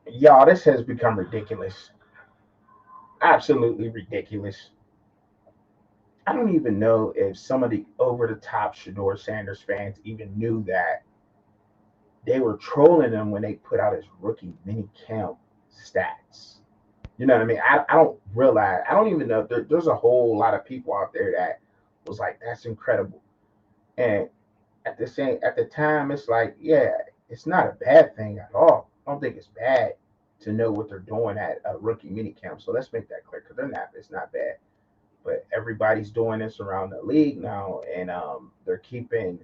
Y'all, this has become ridiculous. Absolutely ridiculous. I don't even know if some of the over the top Shador Sanders fans even knew that they were trolling him when they put out his rookie mini camp stats. You know what I mean? I don't realize, I don't even know. There's a whole lot of people out there that was like, that's incredible. And at the time, it's like, yeah, it's not a bad thing at all. I don't think it's bad to know what they're doing at a rookie mini camp. So let's make that clear because they're not. It's not bad. But everybody's doing this around the league now, and they're keeping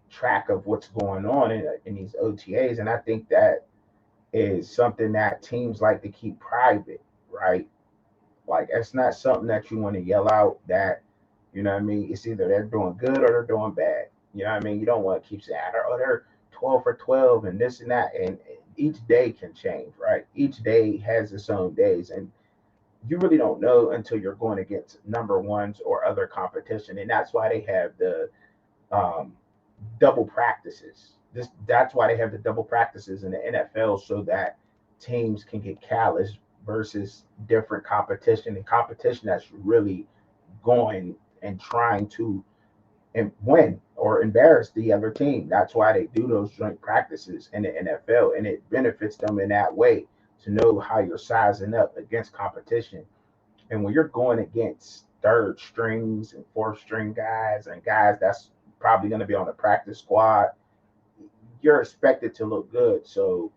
track of what's going on in these OTAs. And I think that is something that teams like to keep private, right? Like it's not something that you want to yell out that, you know what I mean? It's either they're doing good or they're doing bad. You know what I mean? You don't want to keep saying, oh, they're 12 for 12 and this and that. And each day can change, right? Each day has its own days. And you really don't know until you're going against number ones or other competition. And that's why they have the um, double practices. That's why they have the double practices in the NFL so that teams can get callous versus different competition and competition that's really going and trying to win or embarrass the other team. That's why they do those joint practices in the NFL, and it benefits them in that way to know how you're sizing up against competition. And when you're going against third strings and fourth string guys and guys that's probably going to be on the practice squad, you're expected to look good. So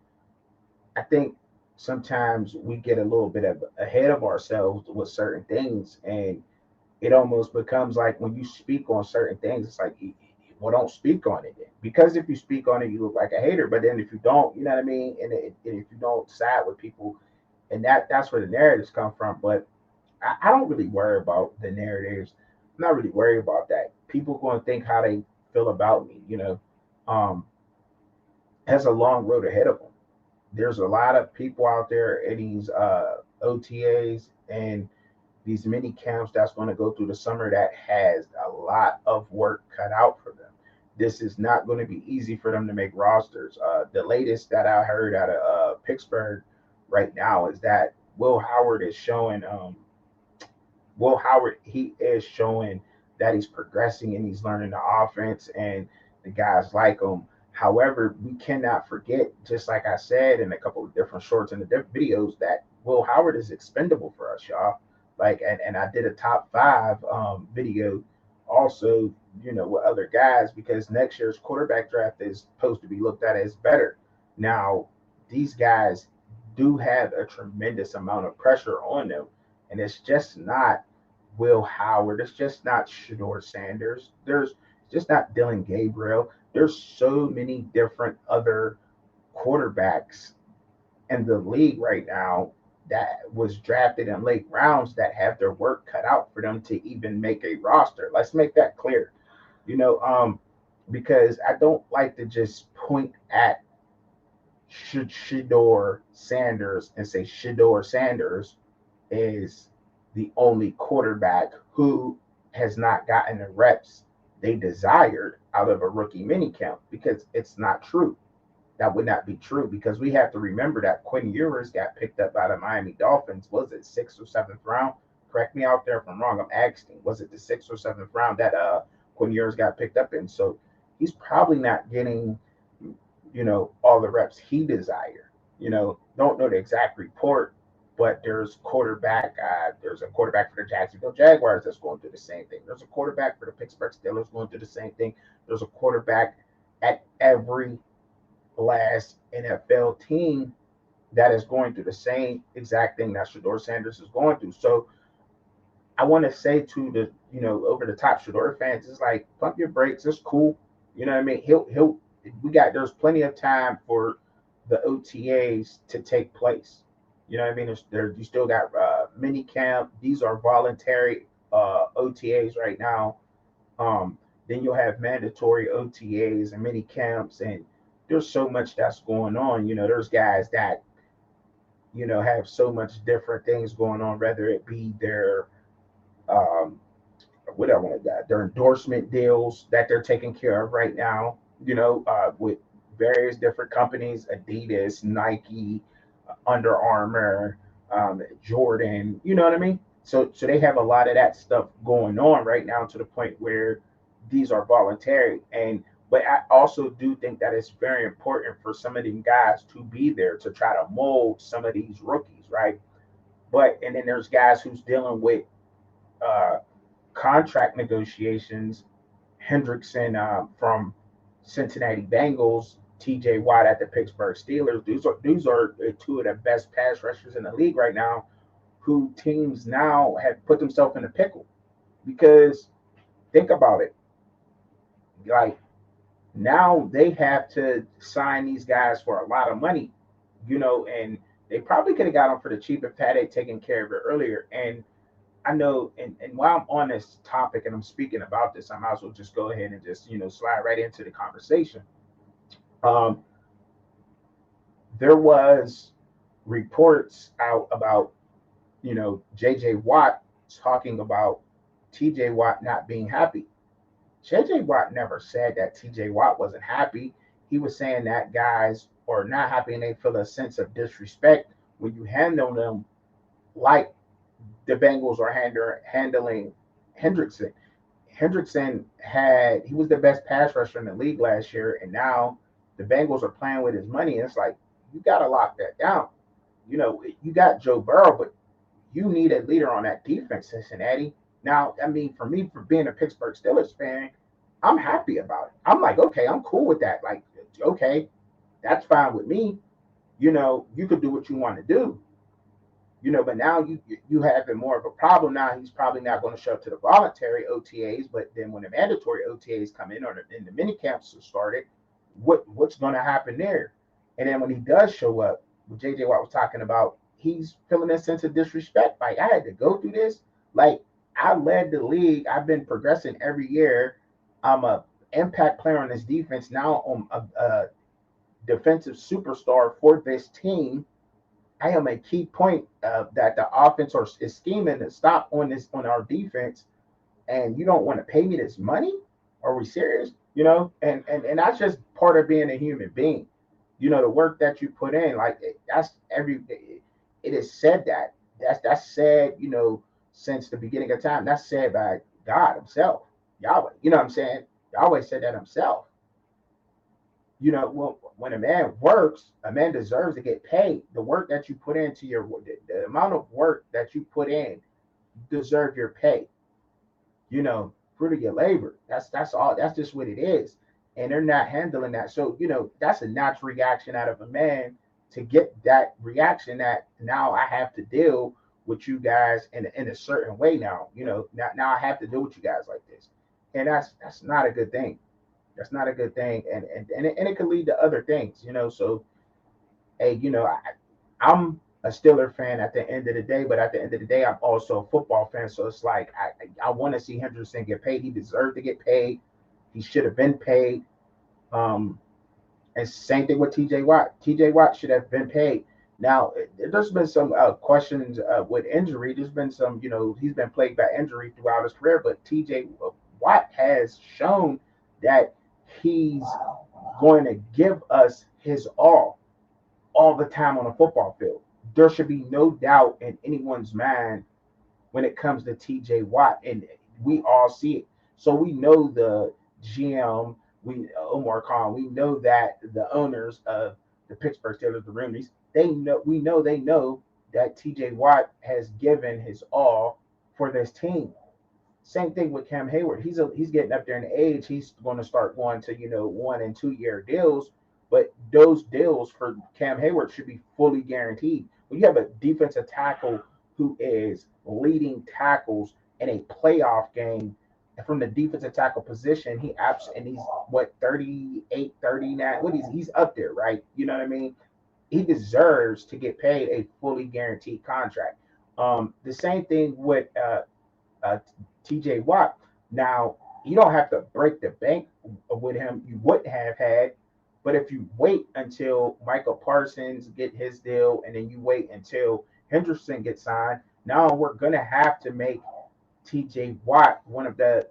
I think sometimes we get a little bit ahead of ourselves with certain things, and it almost becomes like when you speak on certain things, it's like, well, don't speak on it then. Because if you speak on it, you look like a hater. But then if you don't, you know what I mean? And if you don't side with people, and that's where the narratives come from. But I don't really worry about the narratives. I'm not really worried about that. People going to think how they feel about me, um, has a long road ahead of them. There's a lot of people out there in these OTAs and these mini camps that's going to go through the summer that has a lot of work cut out for them. This is not going to be easy for them to make rosters. The latest that I heard out of Pittsburgh right now is that Will Howard, he is showing that he's progressing and he's learning the offense, and the guys like him. However, we cannot forget, just like I said in a couple of different shorts and the different videos, that Will Howard is expendable for us, y'all. Like, and I did a top five video also, with other guys because next year's quarterback draft is supposed to be looked at as better. Now, these guys do have a tremendous amount of pressure on them, and it's just not Will Howard. It's just not Shador Sanders. There's just not Dylan Gabriel. There's so many different other quarterbacks in the league right now that was drafted in late rounds that have their work cut out for them to even make a roster. Let's make that clear. You know, um, because I don't like to just point at Shador Sanders and say Shador Sanders is the only quarterback who has not gotten the reps they desired out of a rookie minicamp because it's not true. That would not be true because we have to remember that Quinn Ewers got picked up by the Miami Dolphins. Was it sixth or seventh round? Correct me out there if I'm wrong. I'm asking. Was it the sixth or seventh round that Quinn Ewers got picked up in? So he's probably not getting all the reps he desired. Don't know the exact report, but there's a quarterback for the Jacksonville Jaguars that's going through the same thing. There's a quarterback for the Pittsburgh Steelers going through the same thing. There's a quarterback at every last NFL team that is going through the same exact thing that Shador Sanders is going through. So I want to say to the over the top Shador fans, it's like pump your brakes. It's cool. You know what I mean? He'll we got there's plenty of time for the OTAs to take place. You know what I mean? You still got mini camp. These are voluntary OTAs right now. Then you'll have mandatory OTAs and mini camps, and there's so much that's going on. There's guys that have so much different things going on, whether it be their um, what I want to their endorsement deals that they're taking care of right now. With various different companies, Adidas, Nike, Under Armour, Jordan. You know what I mean? So they have a lot of that stuff going on right now to the point where these are voluntary. And but I also do think that it's very important for some of these guys to be there to try to mold some of these rookies, right? But and then there's guys who's dealing with uh, contract negotiations. Hendrickson from Cincinnati Bengals, T.J. Watt at the Pittsburgh Steelers. These are two of the best pass rushers in the league right now, who teams now have put themselves in a pickle because think about it, like now they have to sign these guys for a lot of money, and they probably could have got them for the cheap if had they taken care of it earlier. And I know, and while I'm on this topic and I'm speaking about this, I might as well just go ahead and just slide right into the conversation. Um, there was reports out about J.J. Watt talking about T.J. Watt not being happy. J.J. Watt never said that T.J. Watt wasn't happy. He was saying that guys are not happy and they feel a sense of disrespect when you handle them like the Bengals are handling Hendrickson. He was the best pass rusher in the league last year, and now the Bengals are playing with his money. And it's like you got to lock that down. You got Joe Burrow, but you need a leader on that defense, Cincinnati. Now, I mean, for me, for being a Pittsburgh Steelers fan, I'm happy about it. I'm like, okay, I'm cool with that. Like, okay, that's fine with me. You could do what you want to do. But now you have more of a problem. Now he's probably not going to show up to the voluntary OTAs, but then when the mandatory OTAs come in or in the mini camps are started, what's going to happen there? And then when he does show up, what JJ Watt was talking about, he's feeling a sense of disrespect. Like I had to go through this. Like I led the league. I've been progressing every year. I'm a impact player on this defense. Now I'm a defensive superstar for this team. I am a key point that the offense is scheming to stop on our defense, and you don't want to pay me this money? Are we serious? And that's just part of being a human being. The work that you put in, like that's it is said that's said, since the beginning of time. That's said by God Himself, Yahweh. You know what I'm saying? Yahweh said that Himself. When a man works, a man deserves to get paid. The work that you put into the amount of work that you put in, you deserve your pay. Fruit of your labor. That's all. That's just what it is. And they're not handling that. So, that's a natural reaction out of a man to get that reaction that now I have to deal with you guys in a certain way now. Now I have to deal with you guys like this. And that's not a good thing. That's not a good thing, and it can lead to other things, So, hey, I'm a Steeler fan at the end of the day, but at the end of the day, I'm also a football fan. So it's like I want to see Henderson get paid. He deserved to get paid. He should have been paid. And same thing with T.J. Watt. T.J. Watt should have been paid. Now, there's been some questions with injury. There's been some, he's been plagued by injury throughout his career, but T.J. Watt has shown that he's going to give us his all the time on a football field. There should be no doubt in anyone's mind when it comes to TJ Watt, and we all see it. So we know the GM, Omar Khan, we know that the owners of the Pittsburgh Steelers, the Rooneys, they know that TJ Watt has given his all for this team. Same thing with Cam Hayward. He's getting up there in age. He's going to start going to 1 and 2 year deals, but those deals for Cam Hayward should be fully guaranteed. When you have a defensive tackle who is leading tackles in a playoff game from the defensive tackle position, he's what 38, 39. He's up there, right? You know what I mean? He deserves to get paid a fully guaranteed contract. The same thing with TJ Watt. Now, you don't have to break the bank with him. You wouldn't have had, but if you wait until Michael Parsons get his deal, and then you wait until Henderson gets signed, now we're gonna have to make TJ Watt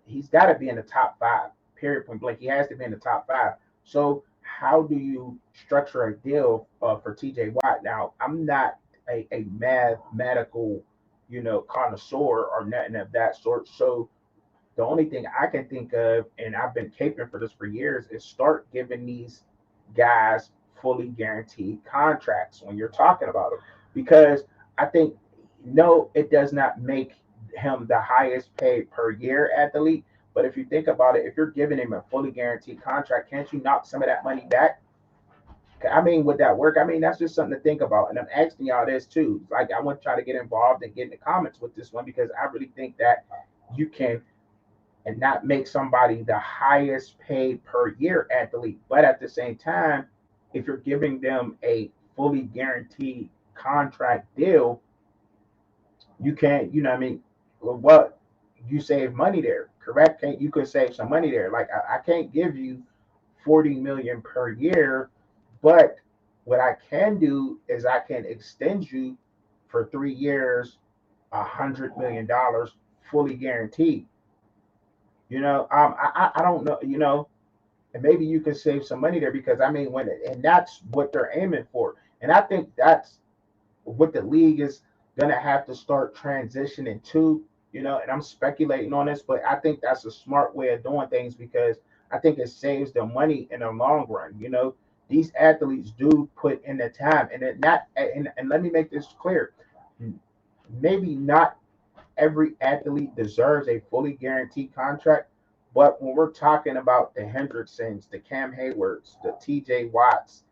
he's got to be in the top 5. Period. Point blank. He has to be in the top 5. So how do you structure a deal for TJ Watt? Now, I'm not a mathematical, connoisseur or nothing of that sort. So the only thing I can think of, and I've been caping for this for years, is start giving these guys fully guaranteed contracts when you're talking about them. Because I think, no, it does not make him the highest paid per year athlete. But if you think about it, if you're giving him a fully guaranteed contract, can't you knock some of that money back? I mean, would that work? I mean, that's just something to think about. And I'm asking y'all this too. Like, I want y'all to get involved and get in the comments with this one because I really think that you can and not make somebody the highest paid per year athlete. But at the same time, if you're giving them a fully guaranteed contract deal, you can't, you know what I mean? Well, what you save money there, correct? Can't you could save some money there? Like I can't give you 40 million per year, but what I can do is I can extend you for 3 years, $100 million fully guaranteed. I don't know, and maybe you can save some money there because I mean and that's what they're aiming for, and I think that's what the league is gonna have to start transitioning to, and I'm speculating on this, but I think that's a smart way of doing things because I think it saves them money in the long run. These athletes do put in the time, and it not and let me make this clear. Maybe not every athlete deserves a fully guaranteed contract. But when we're talking about the Hendricksons, the Cam Haywards, the TJ Watts,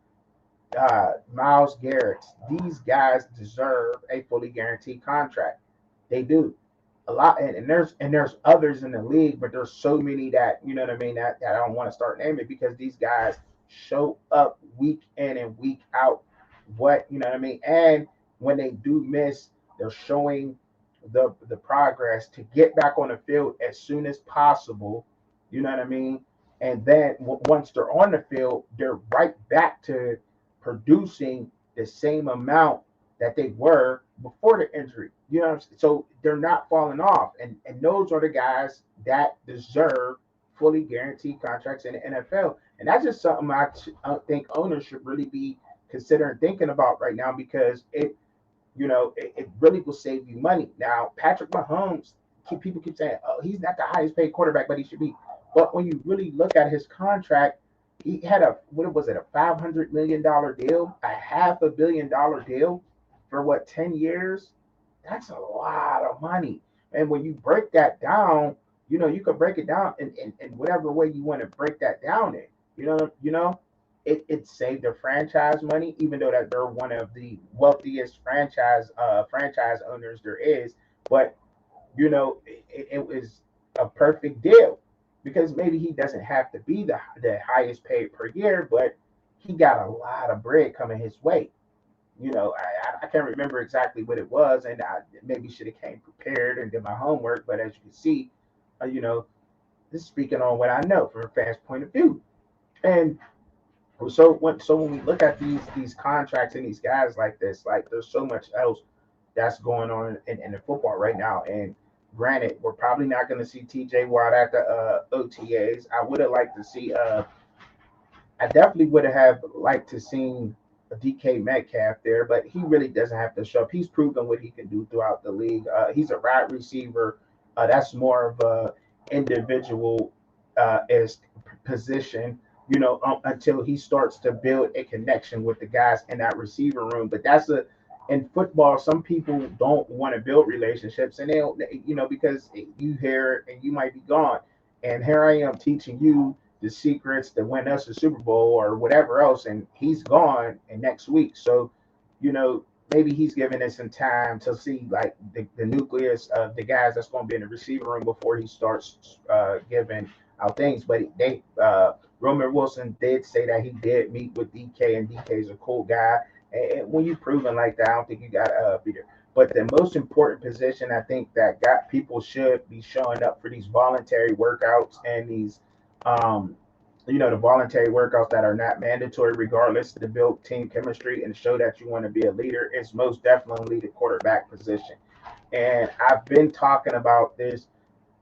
Miles Garrett, these guys deserve a fully guaranteed contract. They do. A lot, and there's others in the league, but there's so many that you know what I mean that I don't want to start naming because these guys show up week in and week out. What you know what I mean, and when they do miss, they're showing the progress to get back on the field as soon as possible. You know what I mean, and then once they're on the field, they're right back to producing the same amount that they were before the injury. So they're not falling off, and those are the guys that deserve fully guaranteed contracts in the NFL. And that's just something I think owners should really be considering thinking about right now because it really will save you money. Now, Patrick Mahomes, people keep saying, oh, he's not the highest paid quarterback, but he should be. But when you really look at his contract, he had what was it, a $500 million deal, a $500 million deal for what, 10 years? That's a lot of money. And when you break that down, you can break it down in whatever way you want to break that down in. It saved their franchise money, even though that they're one of the wealthiest franchise owners there is. But it was a perfect deal because maybe he doesn't have to be the highest paid per year, but he got a lot of bread coming his way. I can't remember exactly what it was, and I maybe should have came prepared and did my homework. But as you can see, this is speaking on what I know from a fans' point of view. And so when we look at these contracts and these guys like this, like there's so much else that's going on in the football right now. And granted, we're probably not going to see TJ Watt at the OTAs. I would have liked to see. I definitely would have liked to see a DK Metcalf there, but he really doesn't have to show up. He's proven what he can do throughout the league. He's a wide receiver. That's more of a individual as position, until he starts to build a connection with the guys in that receiver room. But in football, some people don't want to build relationships, and they don't, because you hear and you might be gone. And here I am teaching you the secrets that win us the Super Bowl or whatever else, and he's gone and next week. So, maybe he's giving us some time to see like the nucleus of the guys that's going to be in the receiver room before he starts giving out things. But Roman Wilson did say that he did meet with DK, and DK is a cool guy. And when you're proven like that, I don't think you got to be there. But the most important position I think that got people should be showing up for these voluntary workouts and these the voluntary workouts that are not mandatory, regardless to build team chemistry and show that you want to be a leader, is most definitely the quarterback position. And I've been talking about this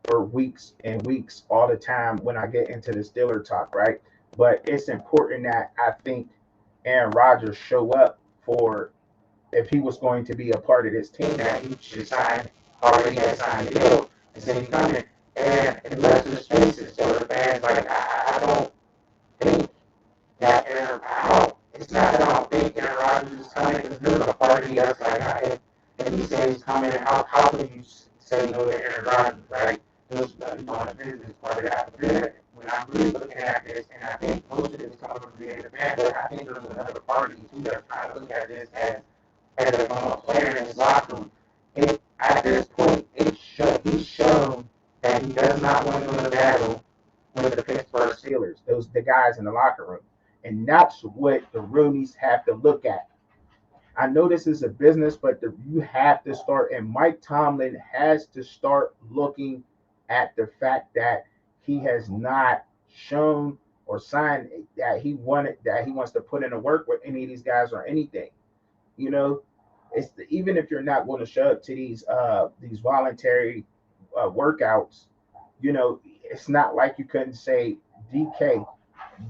for weeks and weeks all the time when I get into the Steeler talk, right? But it's important that I think Aaron Rodgers show up for if he was going to be a part of this team that he should sign already had signed the deal and say he's coming and let the spaces so the fans like I don't think that Aaron it's not that I don't think Aaron Rodgers is coming because there's a party that's like if he says he's coming how can you say no to Aaron Rodgers, right? There's nothing on the business part of that. But when I'm really looking at this, and I think most of this is coming from the fans, but I think there's another party too that's trying to look at this as a player in his locker room. At this point, he's shown that he does not want to win a battle with the Pittsburgh Steelers. Those the guys in the locker room, and that's what the Roonies have to look at. I know this is a business, but you have to start, and Mike Tomlin has to start looking at the fact that he has not shown or signed that he wants to put in the work with any of these guys or anything. You know, even if you're not going to show up to these voluntary workouts, you know, it's not like you couldn't say DK,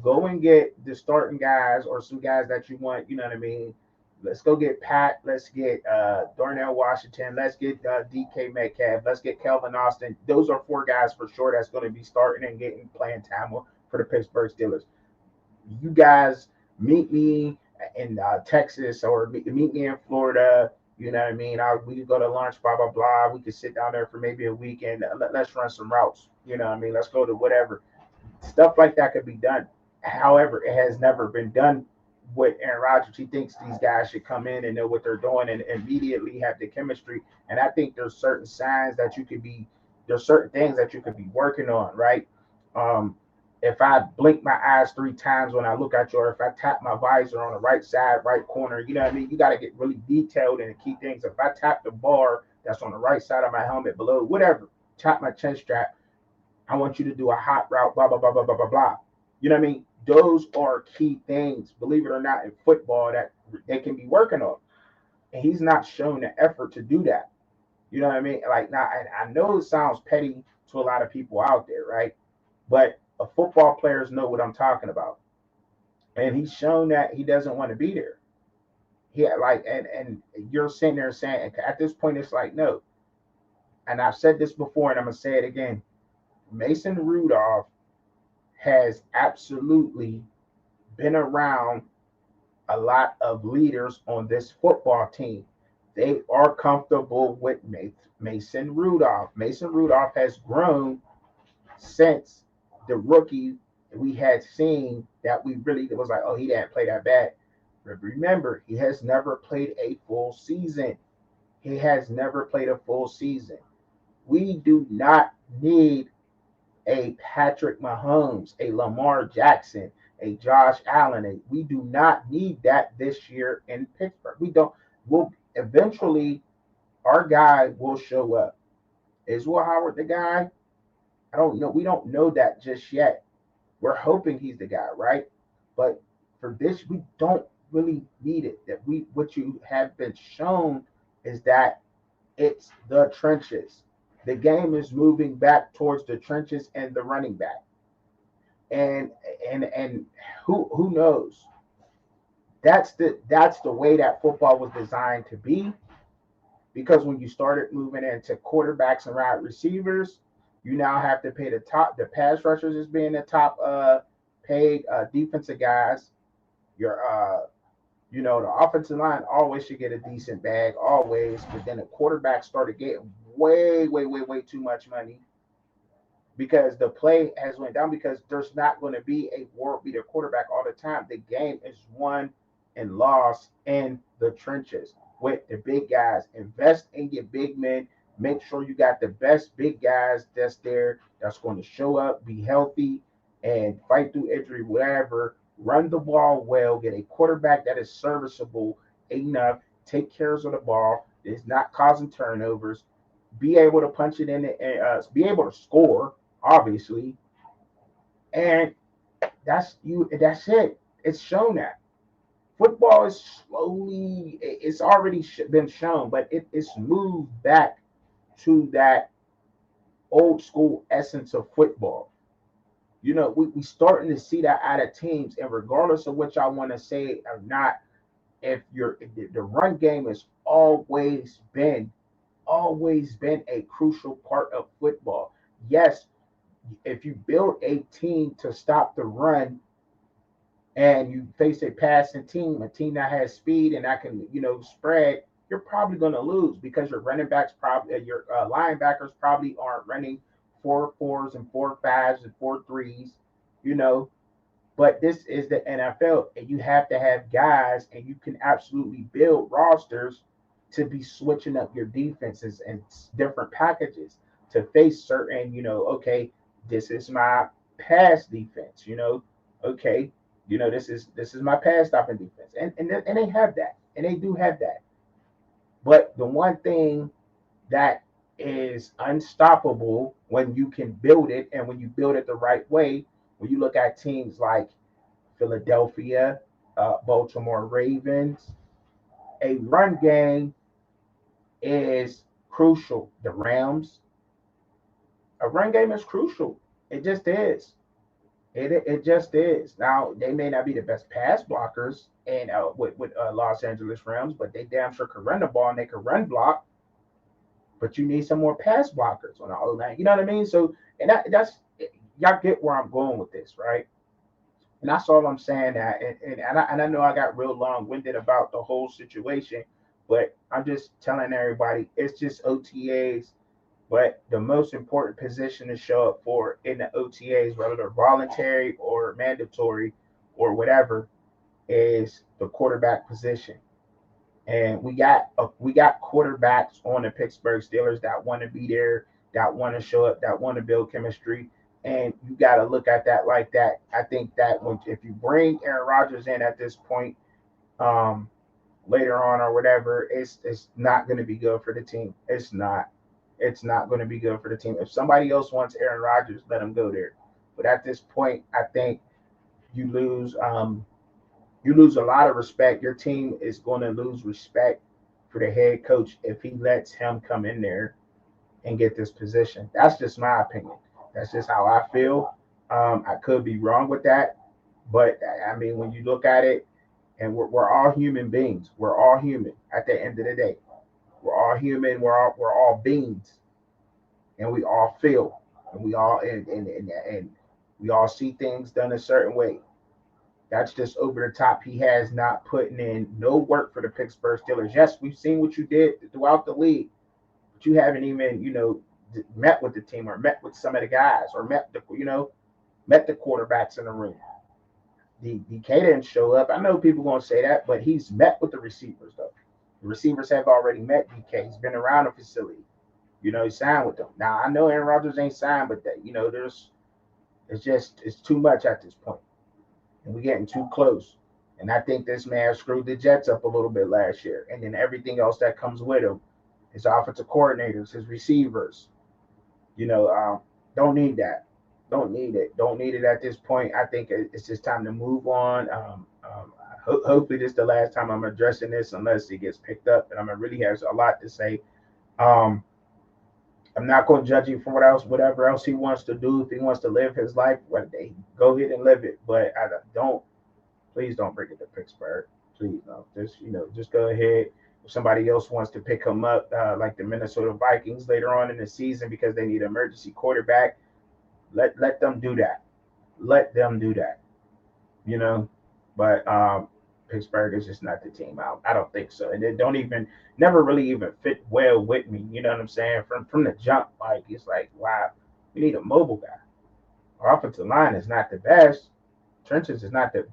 go and get the starting guys or some guys that you want. You know what I mean? Let's go get Pat. Let's get Darnell Washington. Let's get DK Metcalf. Let's get Kelvin Austin. Those are four guys for sure that's going to be starting and getting playing time for the Pittsburgh Steelers. You guys meet me in Texas or meet me in Florida. You know what I mean? We could go to lunch, blah, blah, blah. We could sit down there for maybe a weekend. Let's run some routes. You know what I mean? Let's go to whatever. Stuff like that could be done. However, it has never been done with Aaron Rodgers. He thinks these guys should come in and know what they're doing and immediately have the chemistry. And I think there's certain signs that there's certain things that you could be working on, right? Um, if I blink my eyes 3 times when I look at you, or if I tap my visor on the right side, right corner, you know what I mean? You got to get really detailed in the key things. If I tap the bar that's on the right side of my helmet below, whatever, tap my chin strap, I want you to do a hot route, blah, blah, blah, blah, blah, blah, blah. You know what I mean? Those are key things, believe it or not, in football that they can be working on. And he's not showing the effort to do that. You know what I mean? Like, now, I know it sounds petty to a lot of people out there, right? But football players know what I'm talking about. And he's shown that he doesn't want to be there. And you're sitting there saying, at this point, it's like, no. And I've said this before, and I'm going to say it again. Mason Rudolph has absolutely been around a lot of leaders on this football team. They are comfortable with Mason Rudolph. Mason Rudolph has grown since the rookie we had seen that we really was like, oh, he didn't play that bad. But remember, he has never played a full season. He has never played a full season. We do not need a Patrick Mahomes, a Lamar Jackson, a Josh Allen. We do not need that this year in Pittsburgh. We don't. We'll eventually, our guy will show up. Is Will Howard the guy? I don't know. We don't know that just yet. We're hoping he's the guy, right? But for this, we don't really need it. What you have been shown is that it's the trenches. The game is moving back towards the trenches and the running back. And who knows? That's the way that football was designed to be. Because when you started moving into quarterbacks and wide receivers, you now have to pay the pass rushers as being the top paid defensive guys. Your the offensive line always should get a decent bag, always, but then the quarterback started getting way, way, way, way too much money because the play has went down because there's not going to be a world beater quarterback all the time. The game is won and lost in the trenches with the big guys. Invest in your big men. Make sure you got the best big guys that's there, that's going to show up, be healthy, and fight through injury, whatever. Run the ball well. Get a quarterback that is serviceable enough. Take care of the ball. Is not causing turnovers. Be able to punch it in and be able to score, obviously. And that's you. That's it. It's shown that football is slowly. It's already been shown, but it's moved back to that old school essence of football. We starting to see that out of teams, and regardless of what y'all want to say or not, if the run game has always been a crucial part of football. Yes, if you build a team to stop the run and you face a team that has speed and that can, spread, you're probably going to lose because your running backs probably, your linebackers probably aren't running 4 4s and 4 5s and 4 3s, you know. But this is the NFL, and you have to have guys, and you can absolutely build rosters to be switching up your defenses and different packages to face certain, okay, this is my pass defense, okay, this is my pass stopping defense, and they have that, and they do have that. But the one thing that is unstoppable when you can build it and when you build it the right way, when you look at teams like Philadelphia, Baltimore Ravens, a run game is crucial. The Rams, a run game is crucial. It just is. It just is. Now they may not be the best pass blockers and with Los Angeles Rams, but they damn sure can run the ball and they can run block. But you need some more pass blockers on the O line. You know what I mean? So and that's y'all get where I'm going with this, right? And that's all I'm saying. That and I know I got real long winded about the whole situation, but I'm just telling everybody it's just OTAs. But the most important position to show up for in the OTAs, whether they're voluntary or mandatory or whatever, is the quarterback position. And we got quarterbacks on the Pittsburgh Steelers that want to be there, that want to show up, that want to build chemistry. And you got to look at that like that. I think that if you bring Aaron Rodgers in at this point, um, later on or whatever, it's not going to be good for the team. It's not. It's not going to be good for the team. If somebody else wants Aaron Rodgers, let him go there. But at this point, I think you lose. You lose a lot of respect. Your team is going to lose respect for the head coach if he lets him come in there and get this position. That's just my opinion. That's just how I feel. I could be wrong with that, but I mean, when you look at it, and we're all human beings. We're all human at the end of the day. We're all human. We're all beings, and we all feel, and and we all see things done a certain way. That's just over the top. He has not putting in no work for the Pittsburgh Steelers. Yes, we've seen what you did throughout the league, but you haven't even, met with the team or met with some of the guys or met the quarterbacks in the room. DK didn't show up. I know people gonna say that, but he's met with the receivers though. The receivers have already met DK. He's been around the facility. He signed with them. Now I know Aaron Rodgers ain't signed, but that it's too much at this point, and we're getting too close. And I think this man screwed the Jets up a little bit last year, and then everything else that comes with him, his offensive coordinators, his receivers. You know, don't need that. Don't need it. Don't need it at this point. I think it's just time to move on. Hopefully, this is the last time I'm addressing this, unless it gets picked up, and I'm gonna really have a lot to say. Um, I'm not going to judge him for whatever else he wants to do. If he wants to live his life, go ahead and live it. But please don't bring it to Pittsburgh. Please no. Just go ahead. If somebody else wants to pick him up, like the Minnesota Vikings later on in the season because they need an emergency quarterback, let them do that. Let them do that. You know, but Pittsburgh is just not the team. I don't think so, and it don't even never really even fit well with me. You know what I'm saying? From the jump, like it's like wow, we need a mobile guy. Our offensive line is not the best. Trenches is not the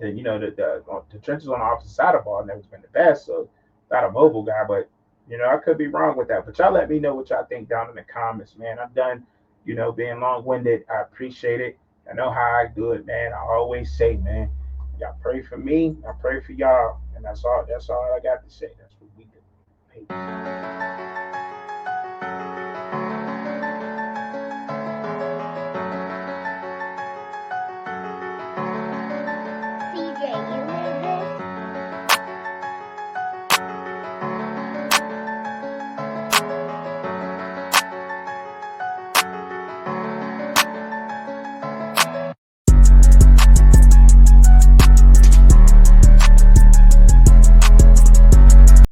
trenches on the opposite side of the ball have never been the best. So not a mobile guy, but I could be wrong with that. But y'all let me know what y'all think down in the comments, man. I'm done, being long winded. I appreciate it. I know how I do it, man. I always say, man, y'all pray for me. I pray for y'all, and that's all. That's all I got to say. That's what we do. Peace.